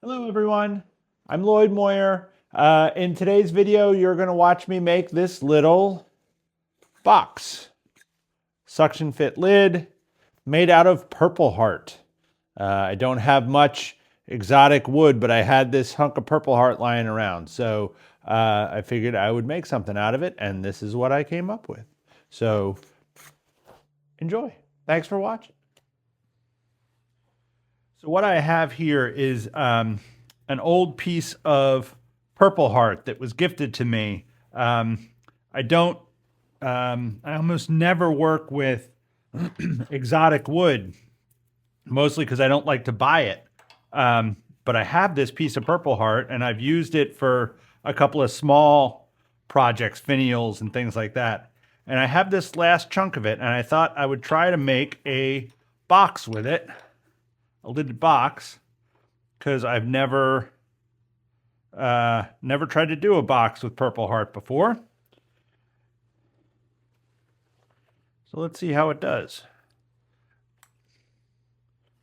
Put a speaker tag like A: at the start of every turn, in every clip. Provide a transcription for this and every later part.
A: Hello everyone, I'm Lloyd Moyer. In today's video, you're going to watch me make this little box. Suction fit lid made out of Purpleheart. I don't have much exotic wood, but I had this hunk of Purpleheart lying around. So I figured I would make something out of it, and this is what I came up with. So enjoy. Thanks for watching. So what I have here is an old piece of Purpleheart that was gifted to me. I almost never work with exotic wood, mostly because I don't like to buy it. But I have this piece of Purpleheart, and I've used it for a couple of small projects, finials and things like that. And I have this last chunk of it, and I thought I would try to make a box with it. A lidded box, because I've never tried to do a box with Purpleheart before. So let's see how it does.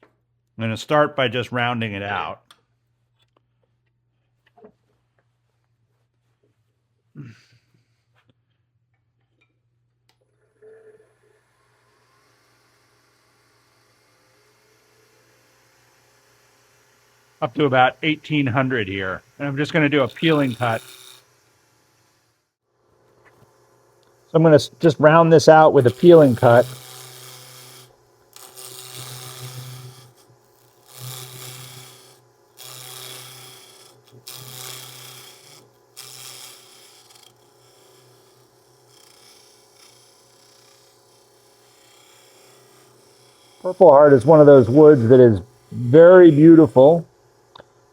A: I'm going to start by just rounding it out. Up to about 1800 here. And I'm just going to do a peeling cut. So I'm going to just round this out with a peeling cut. Purpleheart is one of those woods that is very beautiful,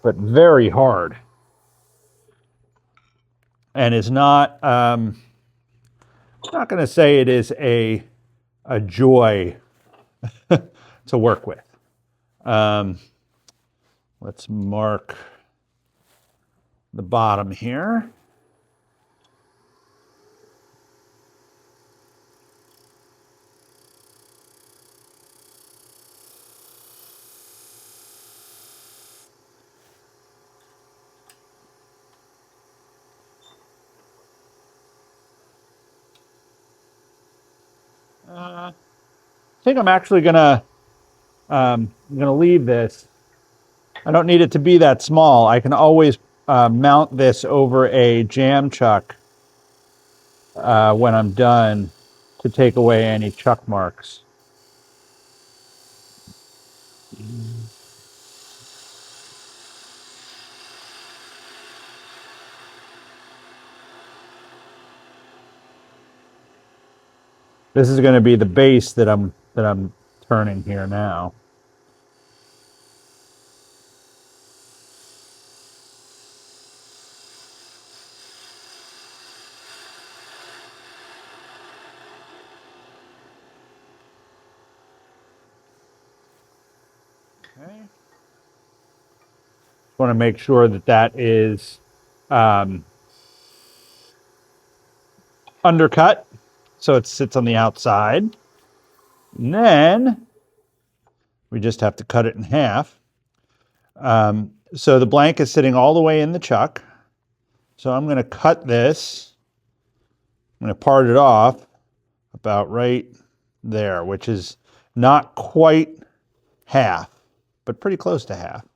A: but very hard. And is not, I'm not going to say it is a joy to work with. Let's mark the bottom here. I think I'm actually gonna leave this. I don't need it to be that small. I can always mount this over a jam chuck when I'm done to take away any chuck marks. This is going to be the base that I'm turning here now. Okay. Want to make sure that that is undercut, so it sits on the outside. And then we just have to cut it in half. So the blank is sitting all the way in the chuck. So I'm going to cut this. I'm going to part it off about right there, which is not quite half, but pretty close to half.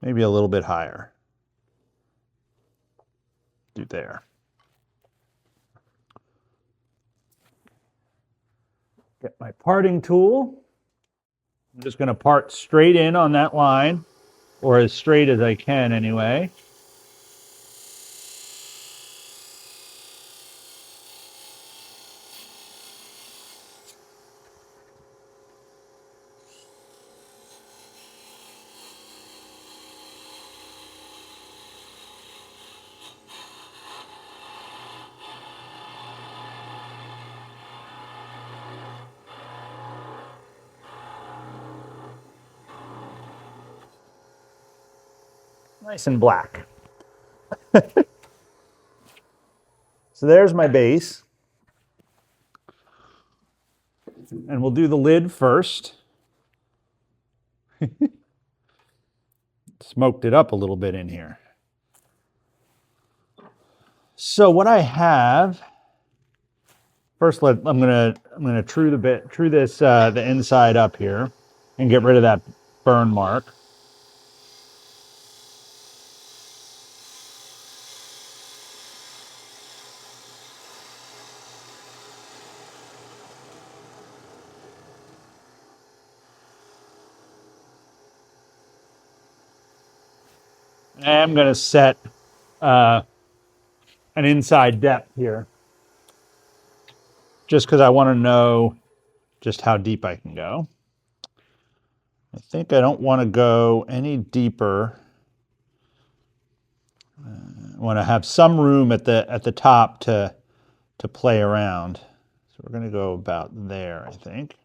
A: Maybe a little bit higher. Do there. Get my parting tool. I'm just going to part straight in on that line, or as straight as I can anyway. Nice and black. So there's my base. And we'll do the lid first. Smoked it up a little bit in here. So what I have, first I'm gonna true this the inside up here and get rid of that burn mark. And I'm gonna set an inside depth here, just because I want to know just how deep I can go. I think I don't want to go any deeper. I want to have some room at the top to play around. So we're going to go about there, I think.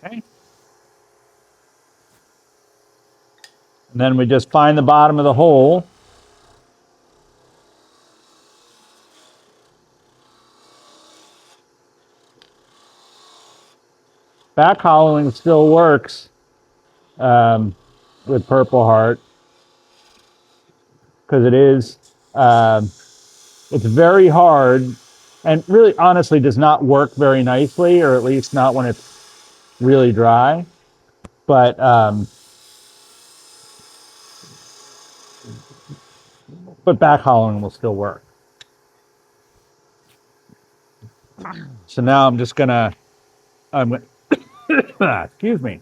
A: Okay. And then we just find the bottom of the hole. Back hollowing still works with Purpleheart because it's very hard and really honestly does not work very nicely, or at least not when it's really dry. But back hollowing will still work. So now I'm just gonna, excuse me.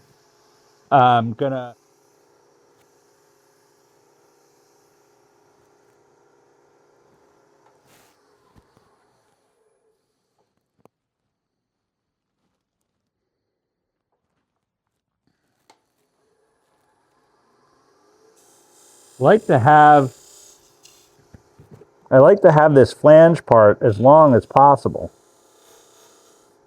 A: I'm gonna I like to have this flange part as long as possible,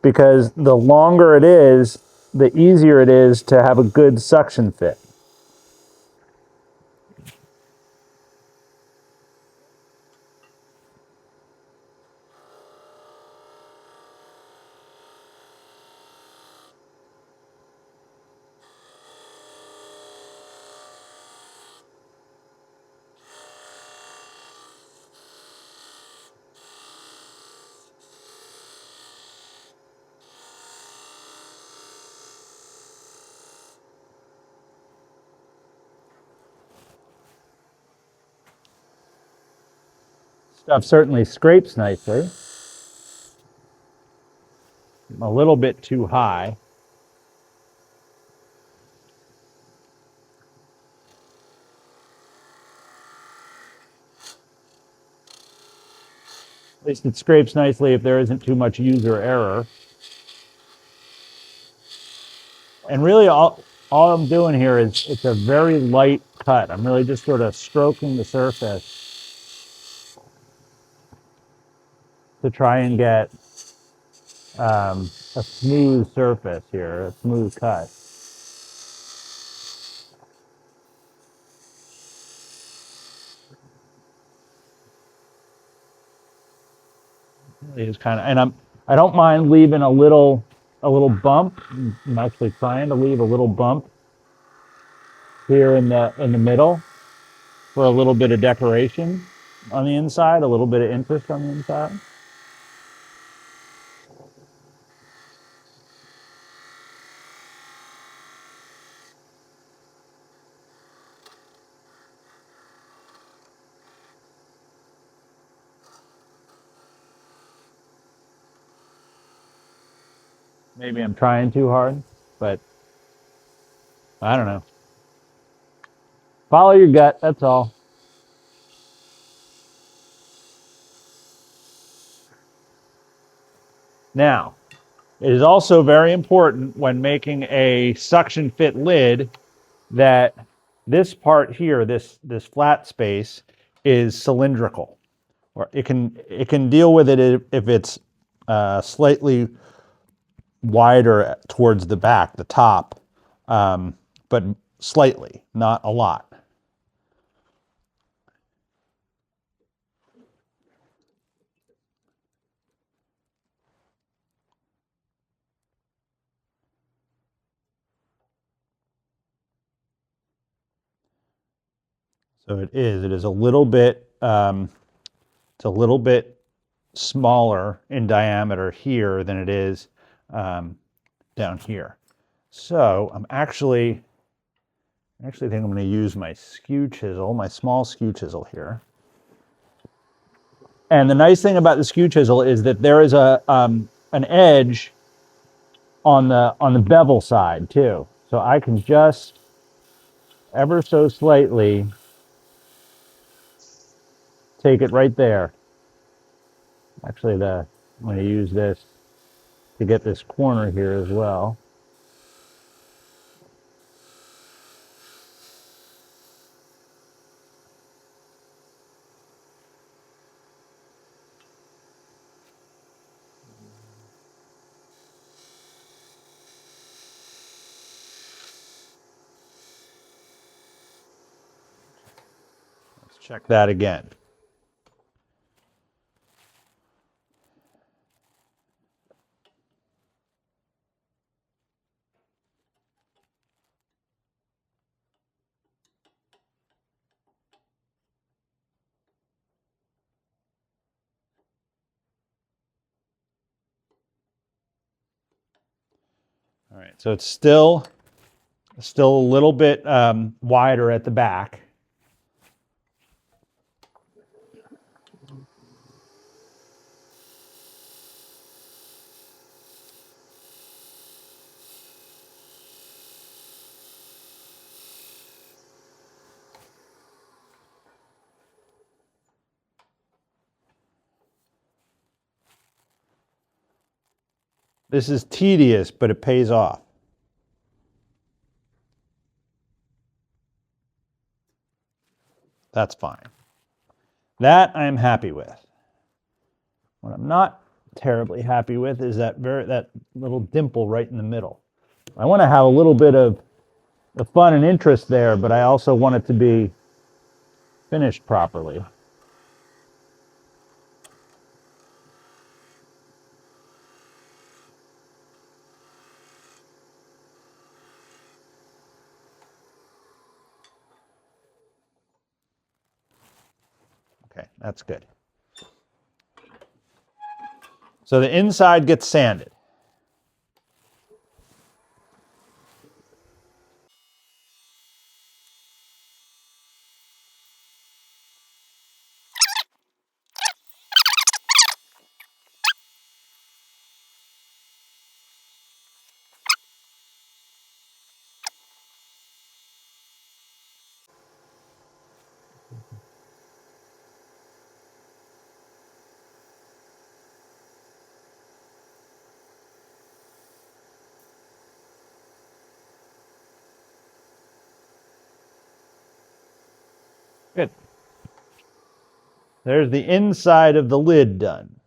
A: because the longer it is, the easier it is to have a good suction fit. Stuff certainly scrapes nicely. I'm a little bit too high. At least it scrapes nicely if there isn't too much user error. And really all I'm doing here is it's a very light cut. I'm really just sort of stroking the surface to try and get a smooth surface here, a smooth cut. Is kind of, and I don't mind leaving a little bump. I'm actually trying to leave a little bump here in the middle for a little bit of decoration on the inside, a little bit of interest on the inside. Maybe I'm trying too hard, but I don't know. Follow your gut, that's all. Now, it is also very important when making a suction fit lid that this part here, this flat space, is cylindrical. Or it can deal with it if it's slightly wider towards the back, the top, but slightly, not a lot. So it is a little bit, it's a little bit smaller in diameter here than it is down here. So I'm actually think I'm going to use my skew chisel, my small skew chisel here. And the nice thing about the skew chisel is that there is an edge on the bevel side too. So I can just ever so slightly take it right there. Actually, I'm going to use this to get this corner here as well. Let's check that again. All right, so it's still a little bit wider at the back. This is tedious, but it pays off. That's fine. That I'm happy with. What I'm not terribly happy with is that little dimple right in the middle. I want to have a little bit of the fun and interest there, but I also want it to be finished properly. Okay, that's good. So the inside gets sanded. Good. There's the inside of the lid done.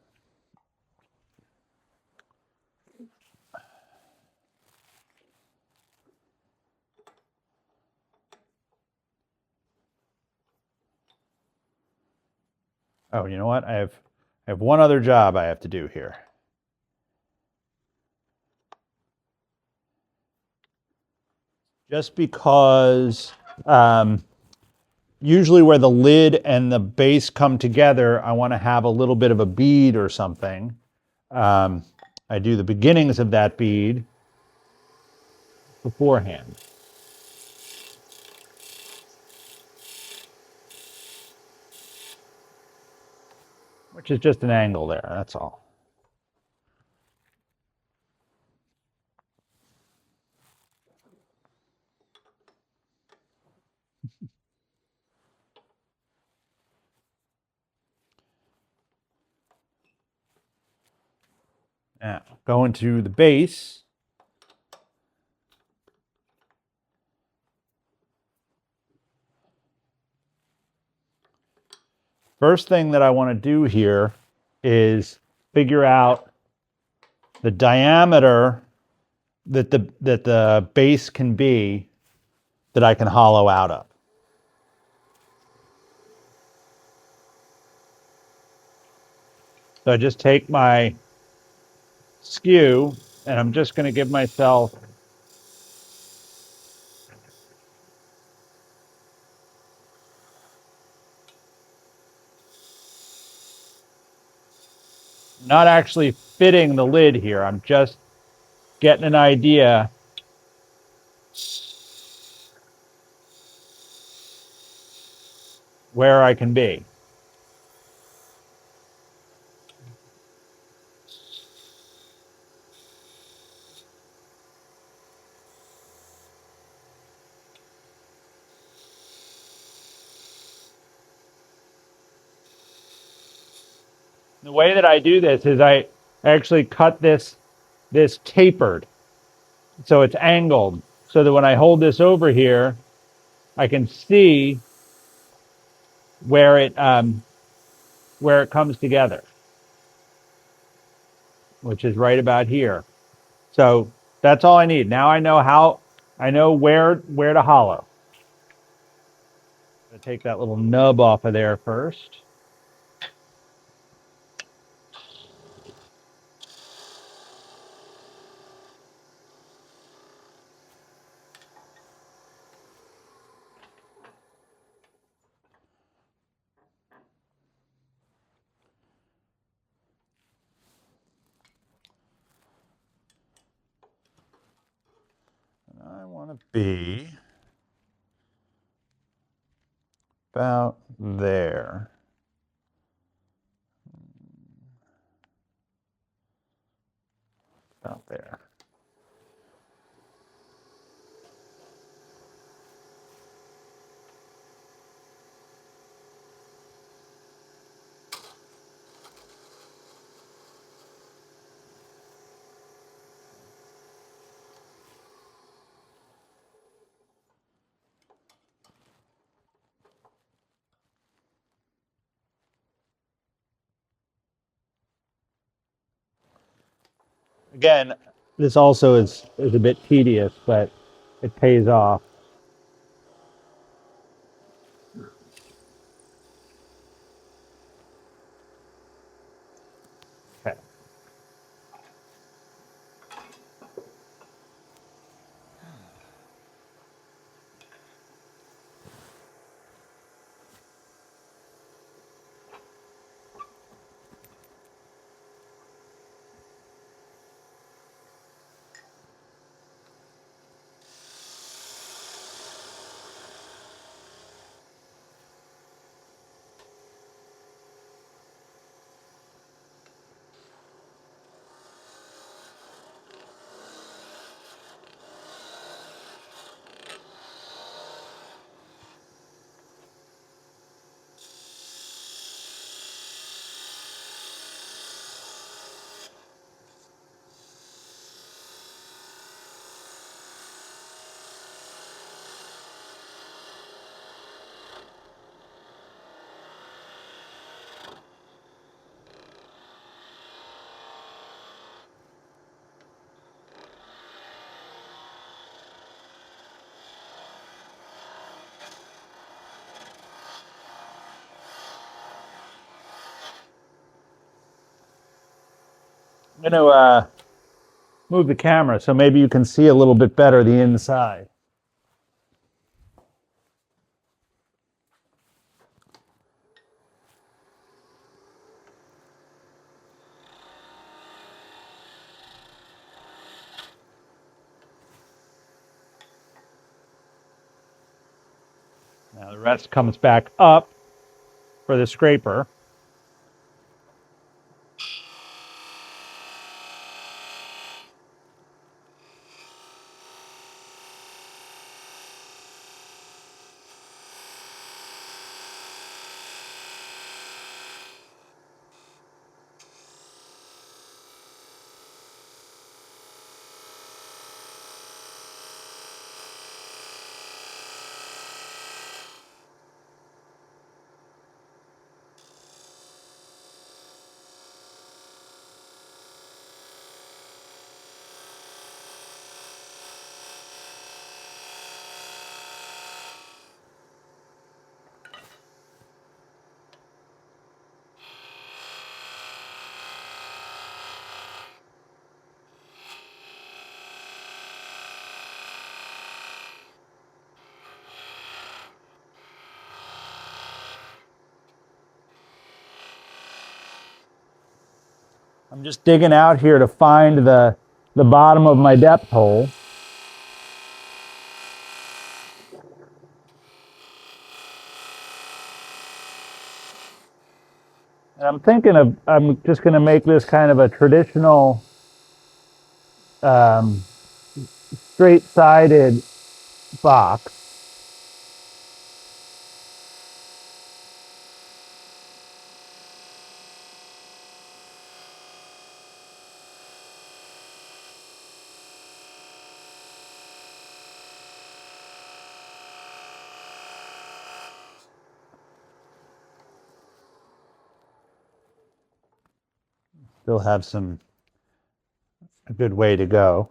A: Oh, you know what? I have one other job I have to do here. Just because usually where the lid and the base come together, I want to have a little bit of a bead or something. I do the beginnings of that bead beforehand. Which is just an angle there, that's all. Now, going to the base. First thing that I want to do here is figure out the diameter that the base can be that I can hollow out of. So I just take my skew and I'm just going to give myself not actually fitting the lid here. I'm just getting an idea where I can be. The way that I do this is I actually cut this tapered, so it's angled, so that when I hold this over here, I can see where it comes together, which is right about here. So that's all I need. Now I know where to hollow. I'm gonna take that little nub off of there first. I want to be about there. About there. Again, this also is a bit tedious, but it pays off. Okay. I'm going to move the camera so maybe you can see a little bit better the inside. Now the rest comes back up for the scraper. I'm just digging out here to find the bottom of my depth hole. And I'm thinking I'm just going to make this kind of a traditional straight-sided box. Still have a good way to go.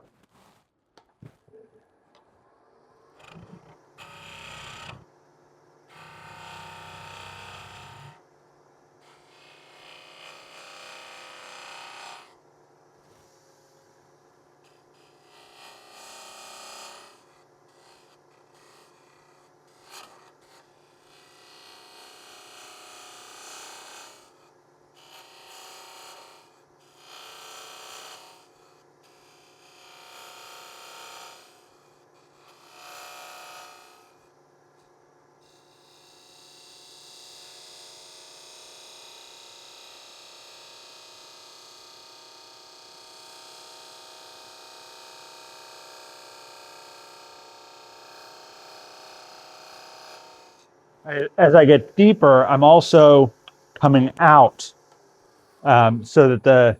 A: As I get deeper, I'm also coming out so that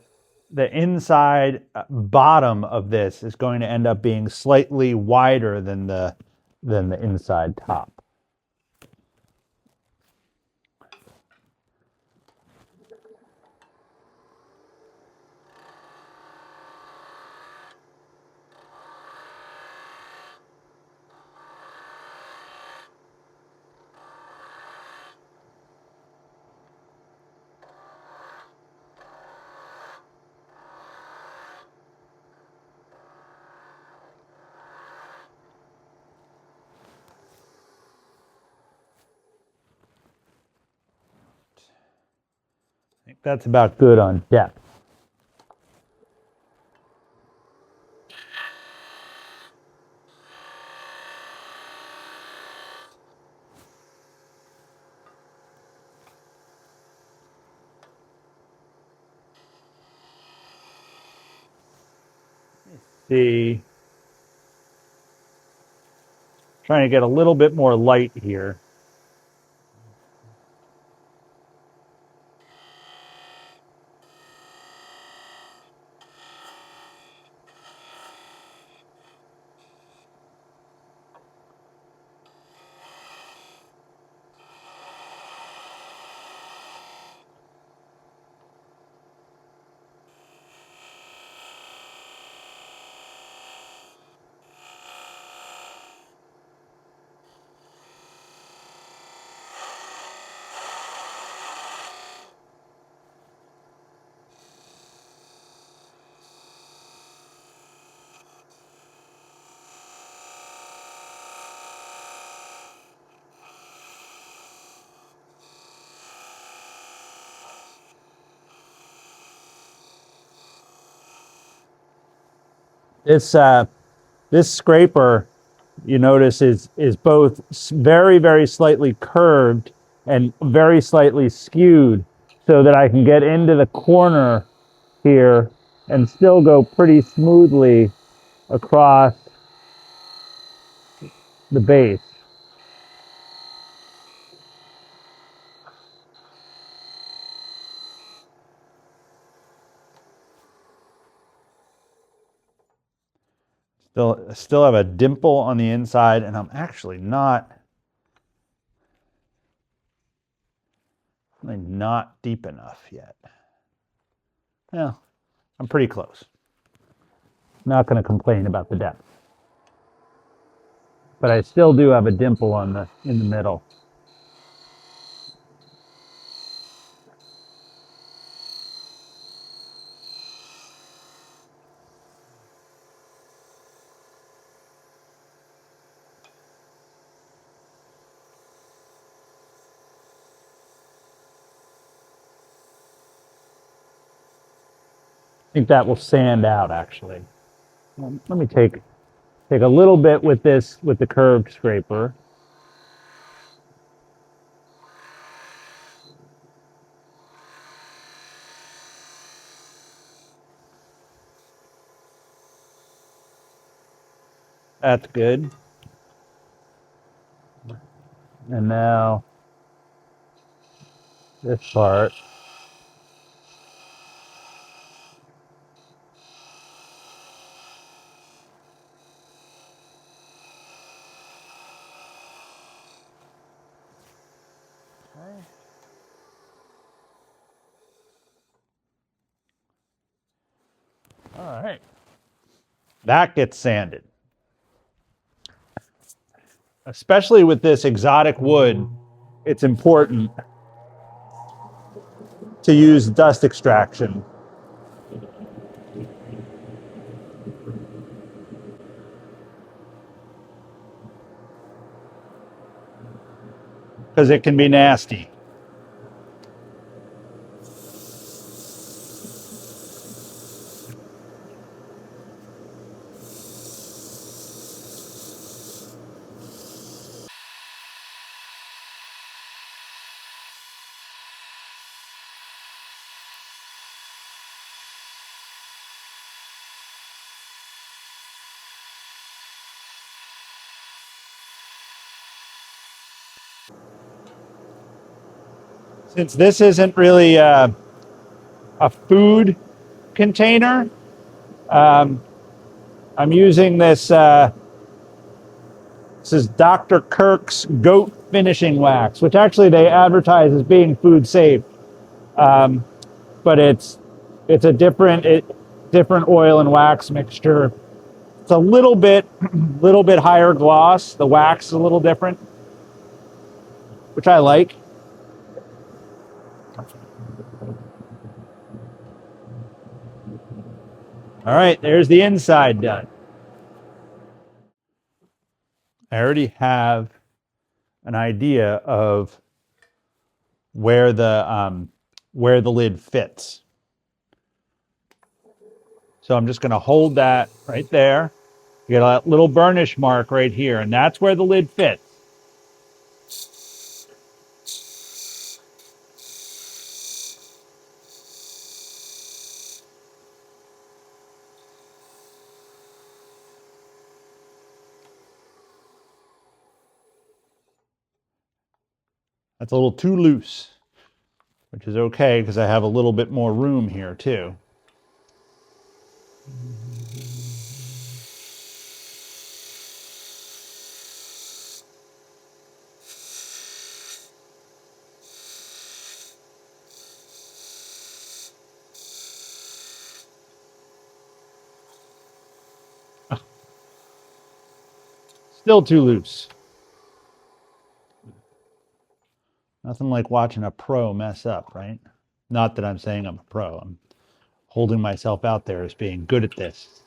A: the inside bottom of this is going to end up being slightly wider than the inside top. I think that's about good on depth. See, trying to get a little bit more light here. This scraper, you notice, is both very, very slightly curved and very slightly skewed, so that I can get into the corner here and still go pretty smoothly across the base. Still have a dimple on the inside, and I'm actually not deep enough yet. Yeah, I'm pretty close. Not going to complain about the depth, but I still do have a dimple in the middle. think that will sand out actually. Let me take a little bit with the curved scraper. That's good. And now this part. Okay. All right. That gets sanded. Especially with this exotic wood, it's important to use dust extraction. Because it can be nasty. Since this isn't really a food container, I'm using this. This is Dr. Kirk's goat finishing wax, which actually they advertise as being food safe, but it's a different oil and wax mixture. It's a little bit higher gloss. The wax is a little different, which I like. All right, there's the inside done. I already have an idea of where the lid fits. So I'm just going to hold that right there. You got a little burnish mark right here, and that's where the lid fits. That's a little too loose, which is okay because I have a little bit more room here too. Still too loose. Nothing like watching a pro mess up, right? Not that I'm saying I'm a pro. I'm holding myself out there as being good at this.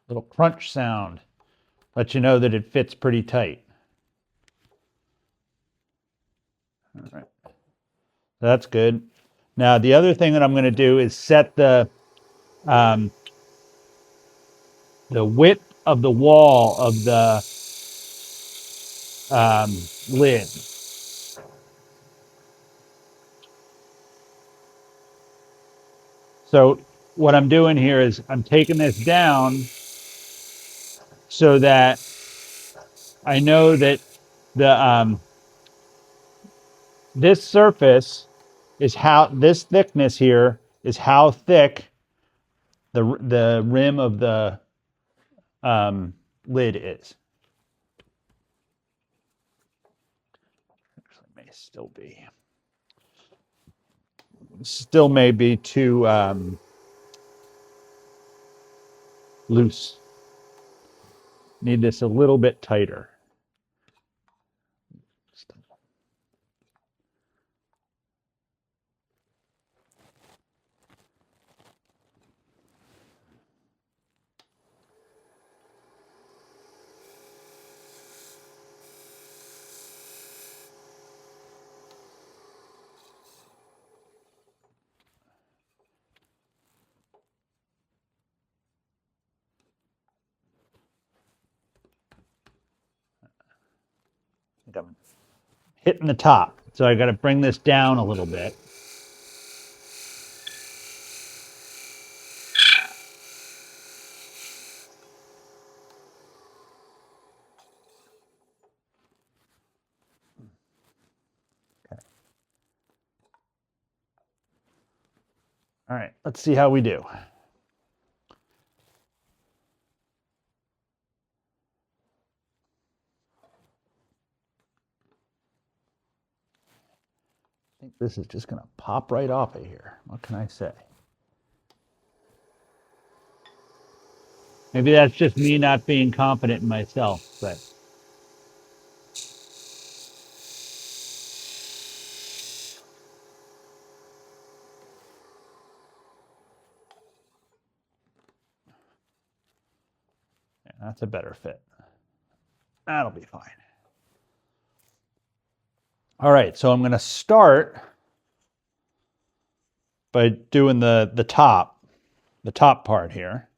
A: Little crunch sound lets you know that it fits pretty tight. All right. That's good. Now the other thing that I'm going to do is set the width of the wall of the lid. So what I'm doing here is I'm taking this down so that I know that the this surface is how this thickness here is how thick the rim of the lid is. Actually, may still may be too loose. Need this a little bit tighter. I'm hitting the top, so I got to bring this down a little bit. Okay. All right, let's see how we do. I think this is just going to pop right off of here. What can I say? Maybe that's just me not being confident in myself, but yeah, that's a better fit. That'll be fine. All right, so I'm going to start by doing the top part here.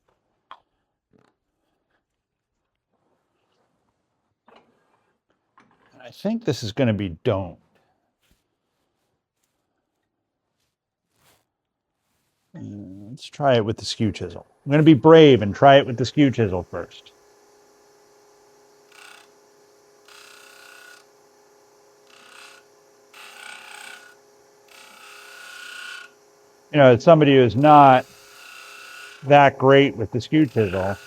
A: I think this is going to be domed. Let's try it with the skew chisel. I'm going to be brave and try it with the skew chisel first. You know, as somebody who's not that great with the skew chisel,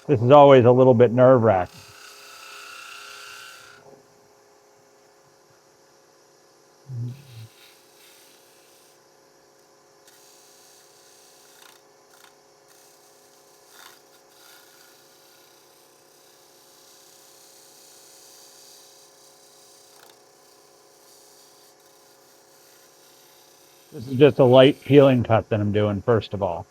A: this is always a little bit nerve-wracking. This is just a light peeling cut that I'm doing first of all.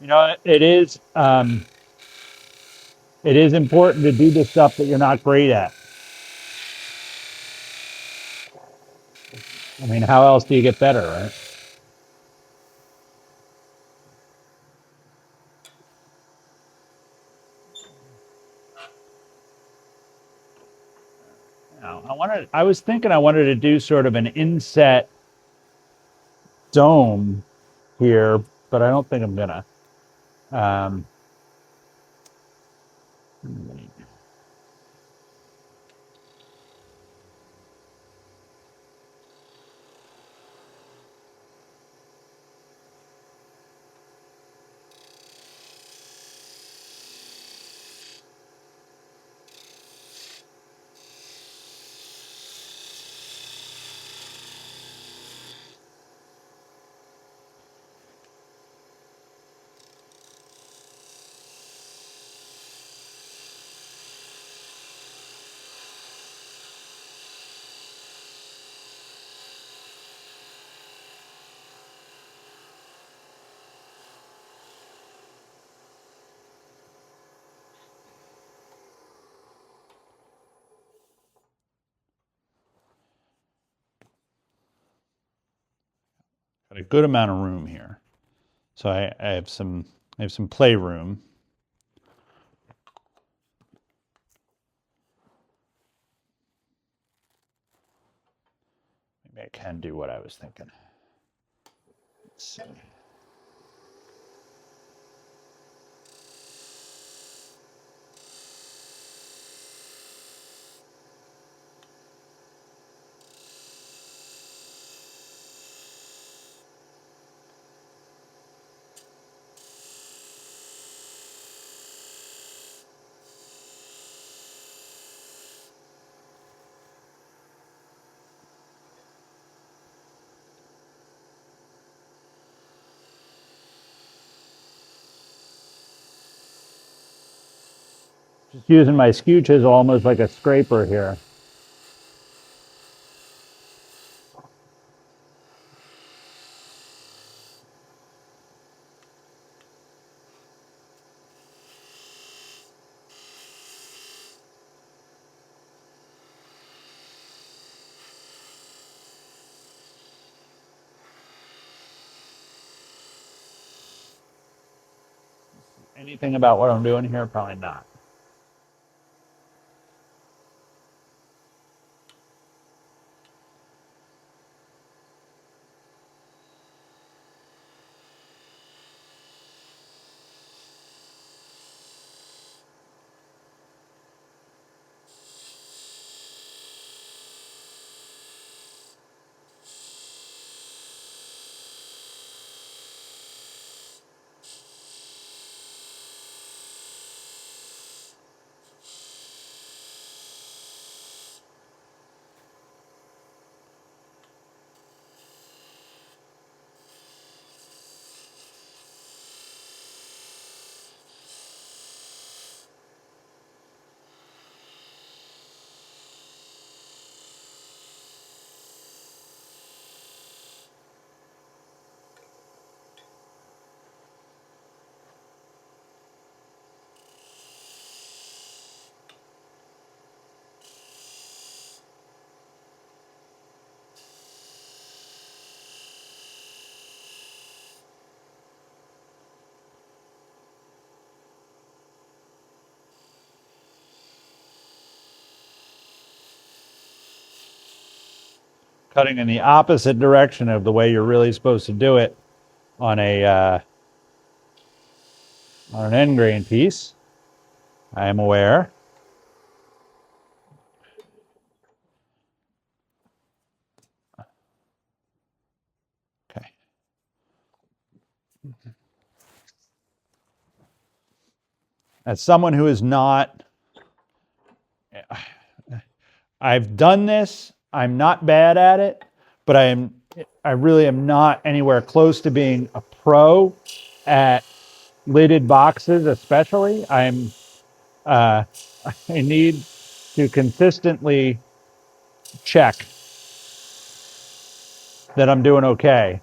A: You know, it is important to do the stuff that you're not great at. I mean, how else do you get better, right? Now, I was thinking I wanted to do sort of an inset dome here, but I don't think I'm gonna. Um, Got a good amount of room here. So I have some playroom. Maybe I can do what I was thinking. Let's see. Just using my skew chisel almost like a scraper here. Anything about what I'm doing here? Probably not. Cutting in the opposite direction of the way you're really supposed to do it on an end grain piece. I am aware. Okay. As someone who is not, I've done this. I'm not bad at it, but I really am not anywhere close to being a pro at lidded boxes, especially. I need to consistently check that I'm doing okay.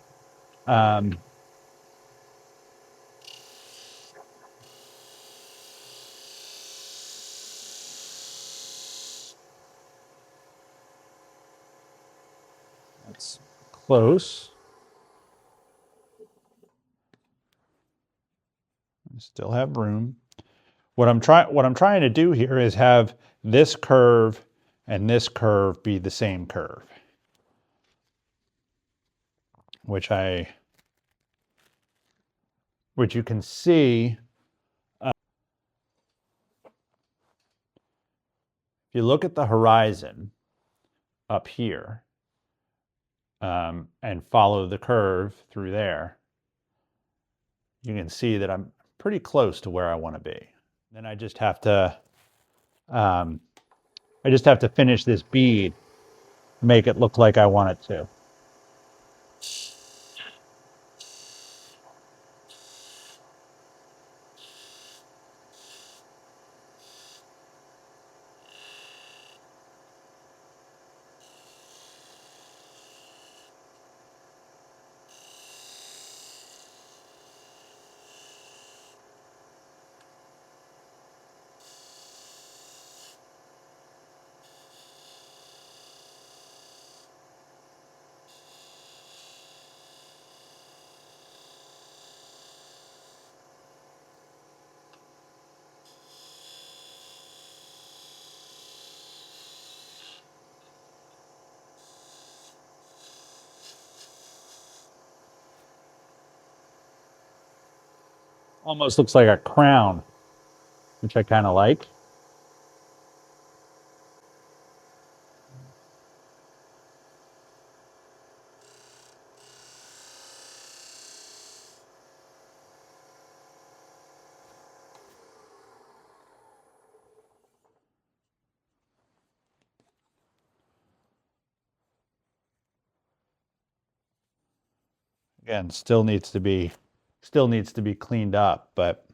A: That's close. I still have room. What I'm trying to do here is have this curve and this curve be the same curve, which you can see. If you look at the horizon up here and follow the curve through there, you can see that I'm pretty close to where I want to be. Then I just have to finish this bead, make it look like I want it to. Almost looks like a crown, which I kind of like. Again, still needs to be cleaned up, but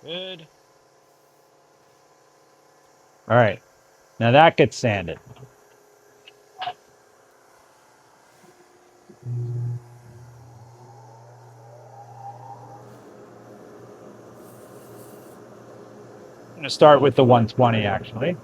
A: good. All right, now that gets sanded. I'm going to start with the 120 actually.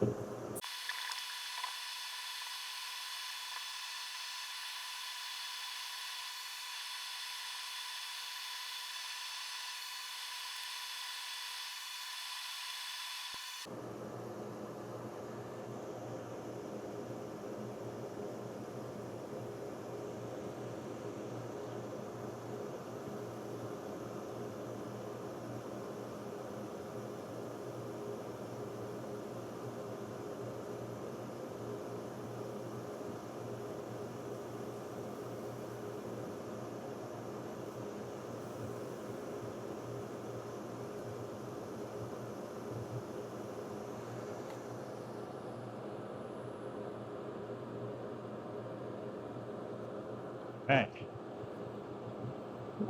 A: Okay.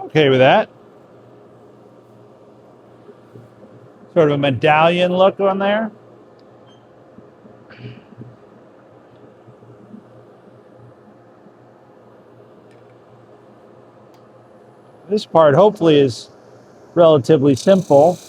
A: Okay with that. Sort of a medallion look on there. This part hopefully is relatively simple.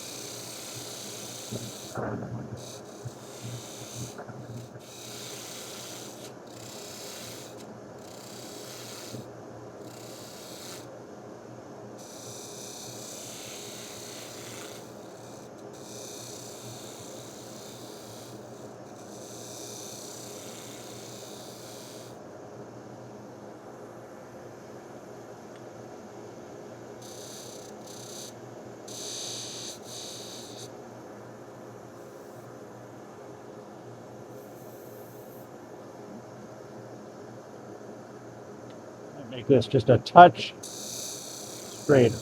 A: Make this just a touch straighter.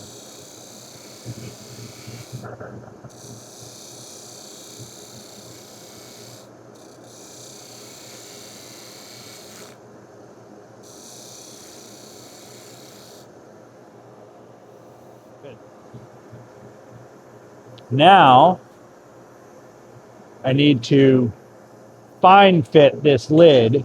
A: Good. Now I need to fine fit this lid.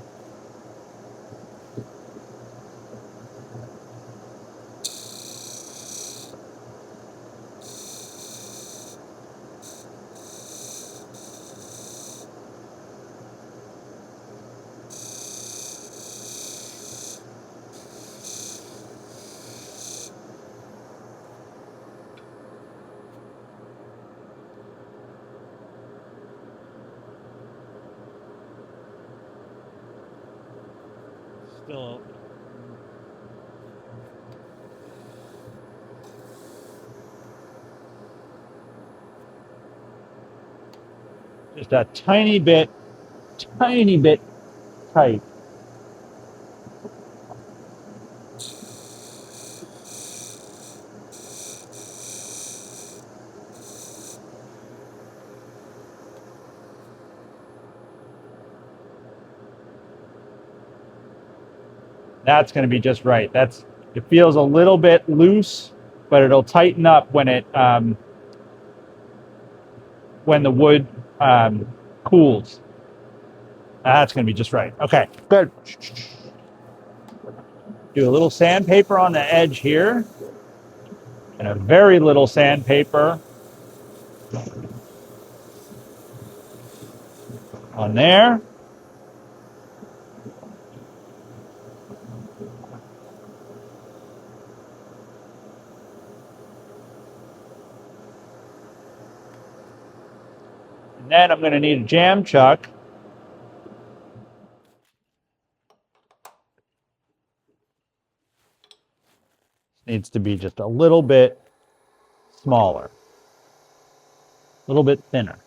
A: Still just a tiny bit tight. That's going to be just right. It feels a little bit loose, but it'll tighten up when the wood cools. That's going to be just right. Okay, good. Do a little sandpaper on the edge here, and a very little sandpaper on there. And then I'm going to need a jam chuck. Needs to be just a little bit smaller, a little bit thinner.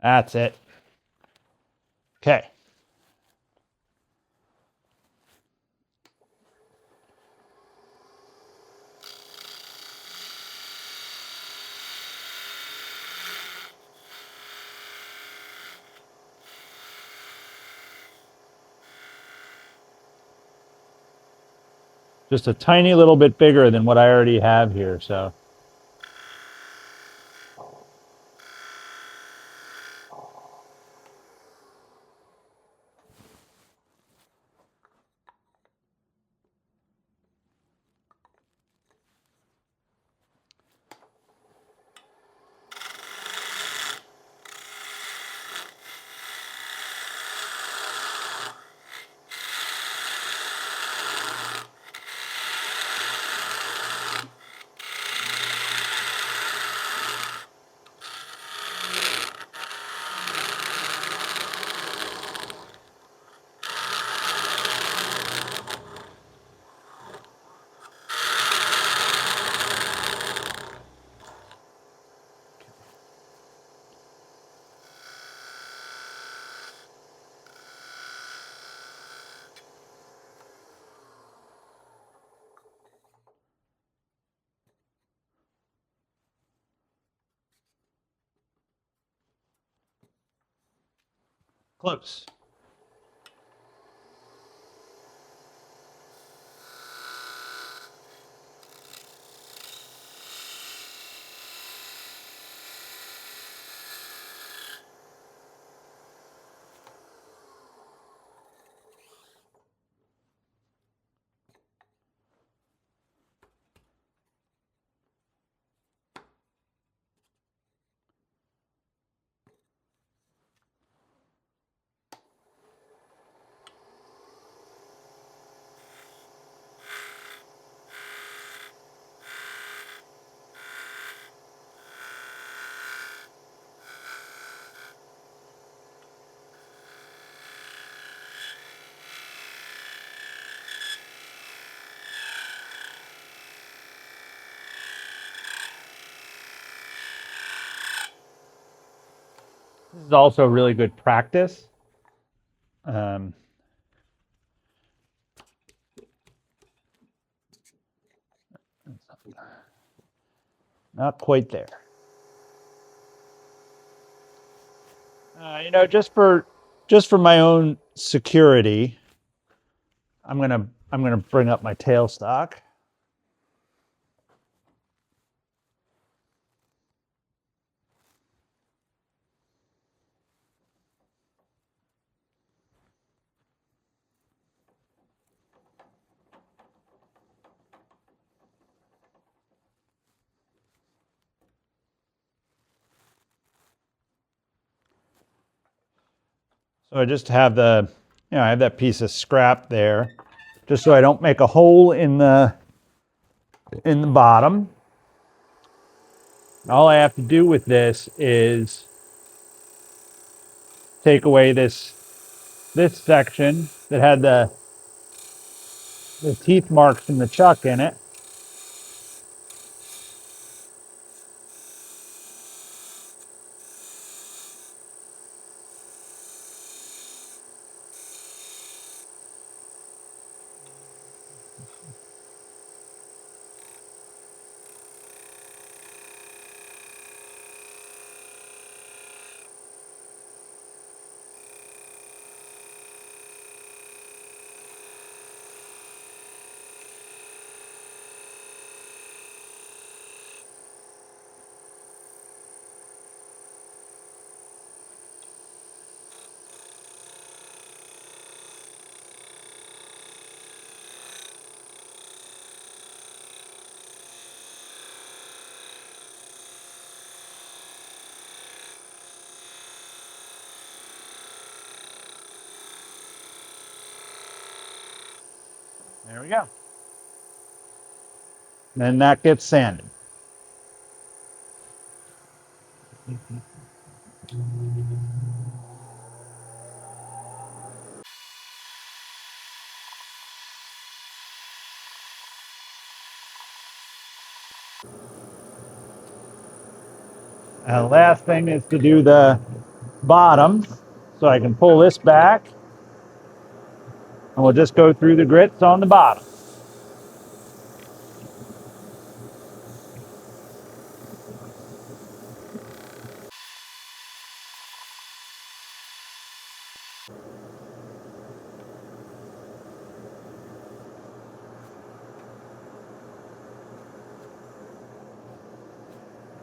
A: That's it. Okay. Just a tiny little bit bigger than what I already have here, so. Close. This is also really good practice. Not quite there. You know, just for my own security, I'm gonna bring up my tailstock. So I just have I have that piece of scrap there, just so I don't make a hole in the bottom. All I have to do with this is take away this section that had the teeth marks from the chuck in it. There we go. Then that gets sanded. And the last thing is to do the bottom. So I can pull this back, and we'll just go through the grits on the bottom.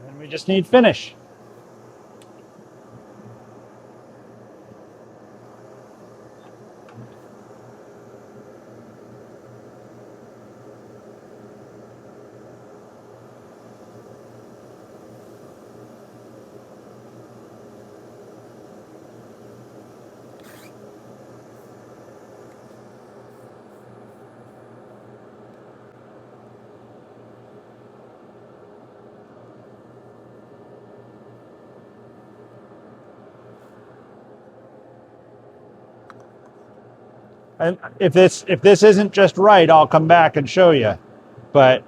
A: And we just need finish. And if this isn't just right, I'll come back and show you. But